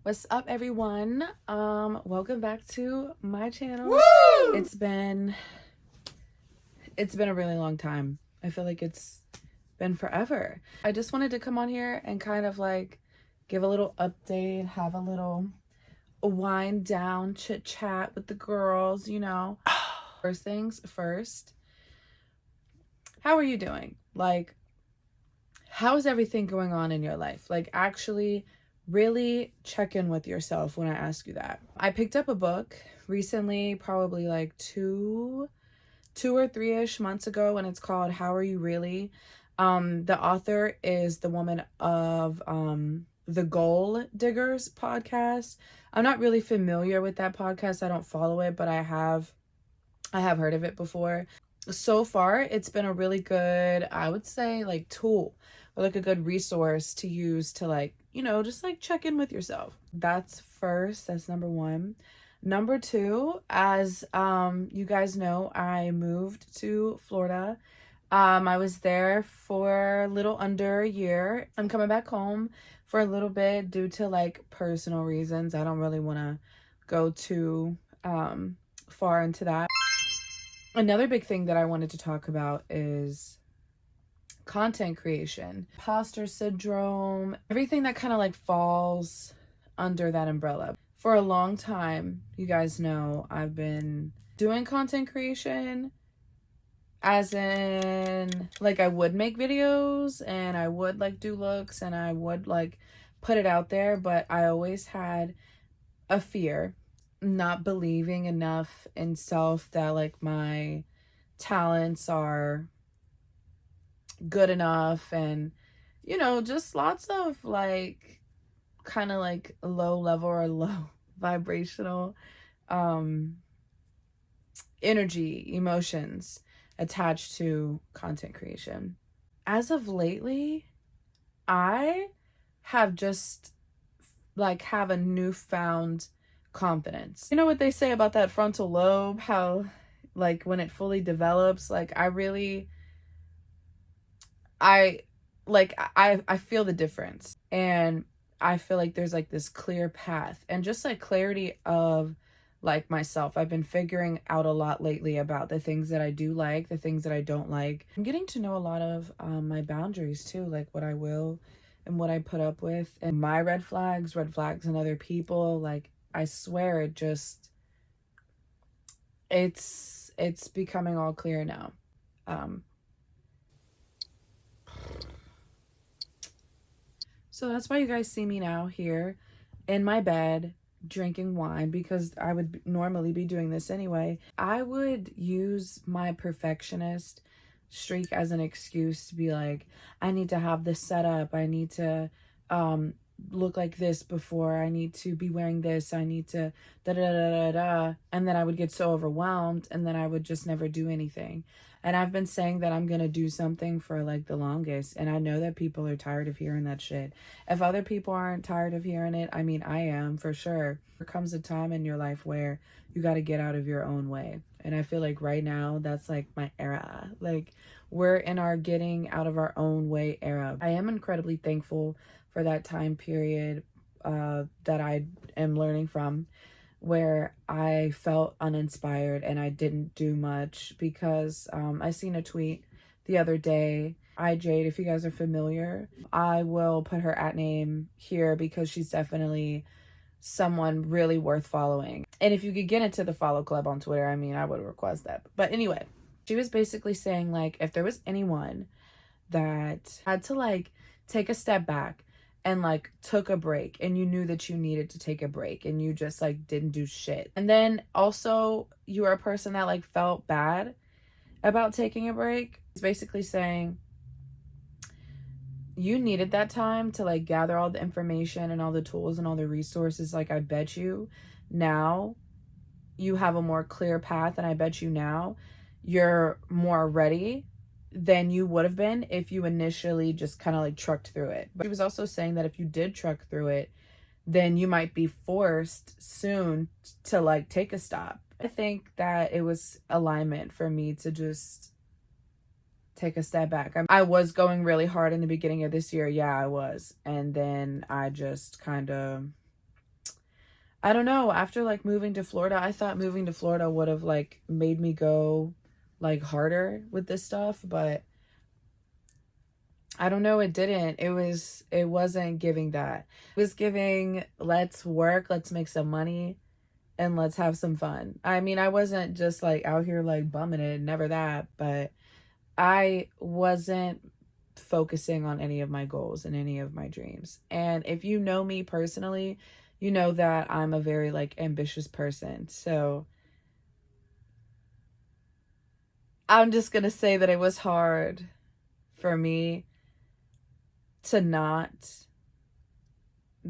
What's up, everyone? Welcome back to my channel. Woo! It's been a really long time. I feel like it's been forever. I just wanted to come on here and kind of like give a little update, have a little wind down chit chat with the girls, First things first, how are you doing? Like, how is everything going on in your life? Like, actually really check in with yourself when I ask you that. I picked up a book recently, probably like two or three-ish months ago, and it's called How Are You Really? The author is the woman of the Goal Diggers podcast. I'm not really familiar with that podcast. I don't follow it, but I have heard of it before. So far, it's been a really good, I would say, like tool or like a good resource to use to like, just like check in with yourself. That's first. That's number one. Number two, as you guys know, I moved to Florida. I was there for a little under a year. I'm coming back home for a little bit due to like personal reasons. I don't really want to go too far into that. Another big thing that I wanted to talk about is content creation, imposter syndrome, everything that kind of like falls under that umbrella. For a long time, you guys know I've been doing content creation, as in like I would make videos and I would like do looks and I would like put it out there, but I always had a fear, not believing enough in self that like my talents are good enough, and just lots of like kind of like low level or low vibrational energy, emotions attached to content creation. As of lately, I have just like have a newfound confidence. You know what they say about that frontal lobe, how like when it fully develops, like I I feel the difference, and I feel like there's like this clear path and just like clarity of like myself. I've been figuring out a lot lately about the things that I do like, the things that I don't like. I'm getting to know a lot of my boundaries too, like what I will and what I put up with, and my red flags in other people. Like, I swear it's becoming all clear now. So that's why you guys see me now here in my bed drinking wine, because I would normally be doing this anyway. I would use my perfectionist streak as an excuse to be like, I need to have this set up. I need to look like this before. I need to be wearing this. I need to da da da da da. And then I would get so overwhelmed and then I would just never do anything. And I've been saying that I'm going to do something for like the longest. And I know that people are tired of hearing that shit. If other people aren't tired of hearing it, I mean, I am for sure. There comes a time in your life where you got to get out of your own way. And I feel like right now, that's like my era. Like, we're in our getting out of our own way era. I am incredibly thankful for that time period that I am learning from, where I felt uninspired and I didn't do much, because I seen a tweet the other day. Jade, if you guys are familiar, I will put her at name here because she's definitely someone really worth following. And if you could get into the follow club on Twitter, I mean, I would request that. But anyway, she was basically saying like, if there was anyone that had to like take a step back and like took a break, and you knew that you needed to take a break and you just like didn't do shit, and then also you were a person that like felt bad about taking a break, it's basically saying you needed that time to like gather all the information and all the tools and all the resources. Like, I bet you now you have a more clear path, and I bet you now you're more ready than you would have been if you initially just kind of like trucked through it. But she was also saying that if you did truck through it, then you might be forced soon to like take a stop. I think that it was alignment for me to just take a step back. I was going really hard in the beginning of this year. Yeah, I was. And then I just kind of I don't know, after like moving to Florida, I thought moving to Florida would have like made me go like harder with this stuff, but I don't know, it didn't. It wasn't giving that. It was giving, let's work, let's make some money, and let's have some fun. I mean, I wasn't just like out here like bumming it, never that, but I wasn't focusing on any of my goals and any of my dreams. And if you know me personally, you know that I'm a very like ambitious person. So I'm just going to say that it was hard for me to not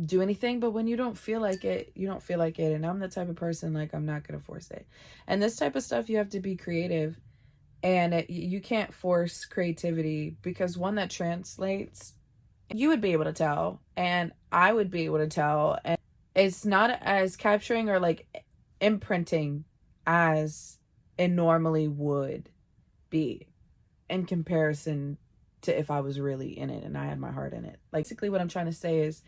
do anything, but when you don't feel like it, you don't feel like it. And I'm the type of person, like, I'm not going to force it. And this type of stuff, you have to be creative, and you can't force creativity, because one that translates, you would be able to tell, and I would be able to tell, and it's not as capturing or like imprinting as it normally would be in comparison to if I was really in it and I had my heart in it. Like, basically what I'm trying to say is,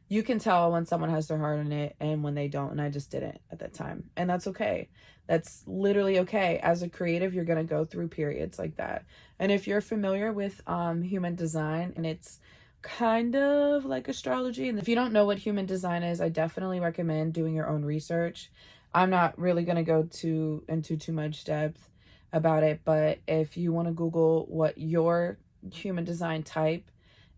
you can tell when someone has their heart in it and when they don't, and I just didn't at that time. And that's okay. That's literally okay. As a creative, you're going to go through periods like that. And if you're familiar with human design, and it's kind of like astrology, and if you don't know what human design is, I definitely recommend doing your own research. I'm not really going to go into too much depth about it, but if you want to Google what your human design type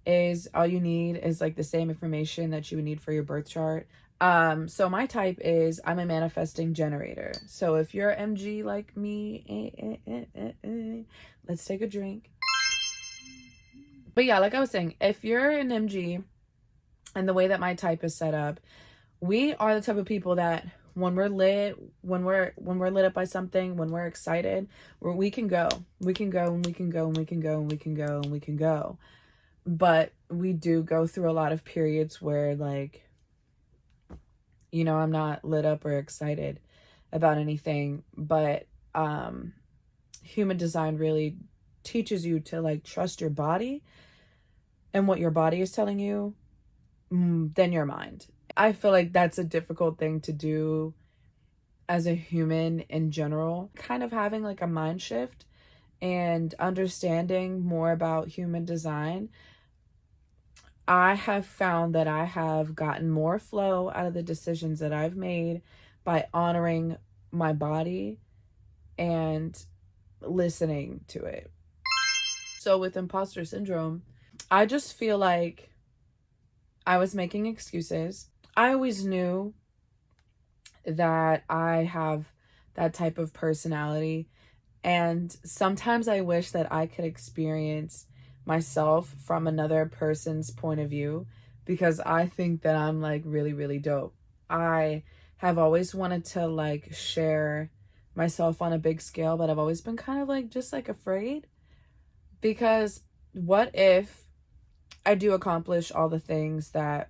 is, all you need is like the same information that you would need for your birth chart. So my type is, I'm a manifesting generator. So if you're MG like me, let's take a drink. But yeah, like I was saying, if you're an MG, and the way that my type is set up, we are the type of people that when we're lit, when we're lit up by something, when we're excited, we can go. We can go and we can go and we can go and we can go and we can go. But we do go through a lot of periods where, like, you know, I'm not lit up or excited about anything. But human design really teaches you to like trust your body and what your body is telling you than your mind. I feel like that's a difficult thing to do as a human in general. Kind of having like a mind shift and understanding more about human design, I have found that I have gotten more flow out of the decisions that I've made by honoring my body and listening to it. So with imposter syndrome, I just feel like I was making excuses. I always knew that I have that type of personality, and sometimes I wish that I could experience myself from another person's point of view, because I think that I'm like really, really dope. I have always wanted to like share myself on a big scale, but I've always been kind of like just like afraid, because what if I do accomplish all the things that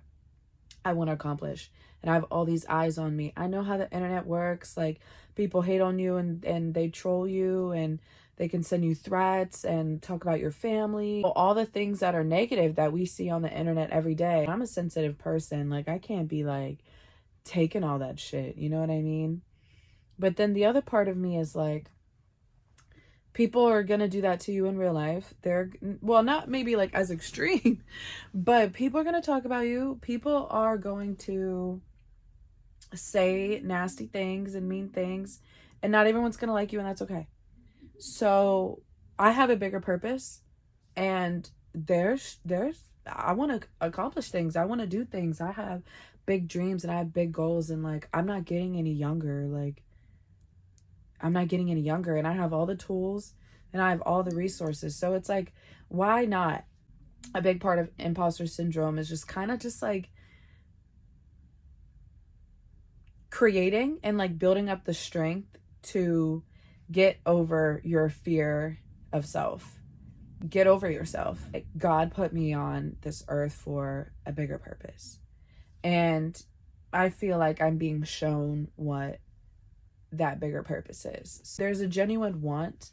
I want to accomplish and I have all these eyes on me? I know how the internet works. Like, people hate on you and they troll you, and they can send you threats and talk about your family. All the things that are negative that we see on the internet every day. I'm a sensitive person. Like, I can't be like taking all that shit. You know what I mean? But then the other part of me is like, people are going to do that to you in real life. They're, well, not maybe like as extreme, but people are going to talk about you. People are going to say nasty things and mean things, and not everyone's going to like you, and that's okay. So I have a bigger purpose, and I want to accomplish things. I want to do things. I have big dreams and I have big goals, and like, I'm not getting any younger. Like, I'm not getting any younger, and I have all the tools and I have all the resources. So it's like, why not? A big part of imposter syndrome is just kind of just like creating and like building up the strength to get over your fear of self. Get over yourself. Like, God put me on this earth for a bigger purpose, and I feel like I'm being shown what that bigger purpose is. So there's a genuine want,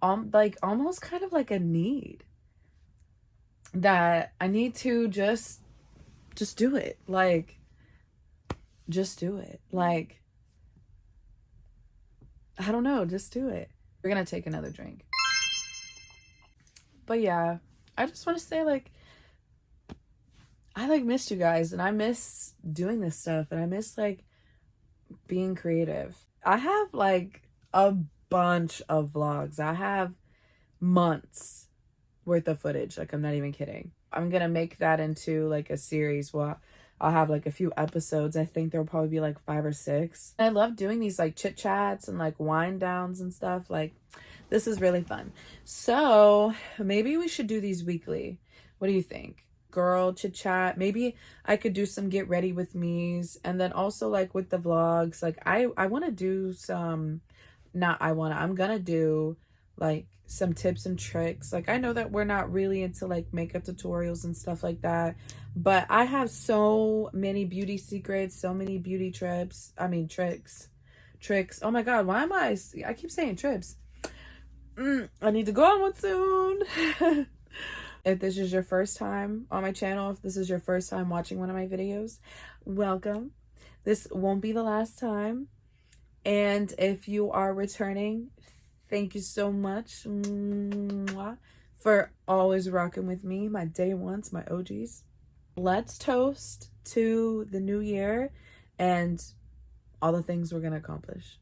like almost kind of like a need, that I need to just do it. Like, just do it. Like, I don't know, just do it. We're gonna take another drink. But yeah, I just want to say, like, I like missed you guys, and I miss doing this stuff, and I miss like being creative. I have like a bunch of vlogs. I have months worth of footage. Like, I'm not even kidding. I'm gonna make that into like a series. Well, I'll have like a few episodes. I think there'll probably be like 5 or 6. I love doing these like chit chats and like wind downs and stuff. Like, this is really fun. So maybe we should do these weekly. What do you think? Girl chit chat. Maybe I could do some get ready with me's, and then also like with the vlogs. Like, I want to do some, I'm gonna do like some tips and tricks. Like, I know that we're not really into like makeup tutorials and stuff like that, but I have so many beauty secrets, so many beauty tricks. Oh my god, why am I keep saying trips. I need to go on one soon. If this is your first time on my channel, if this is your first time watching one of my videos, welcome. This won't be the last time. And if you are returning, thank you so much for always rocking with me, my day ones, my OGs. Let's toast to the new year and all the things we're going to accomplish.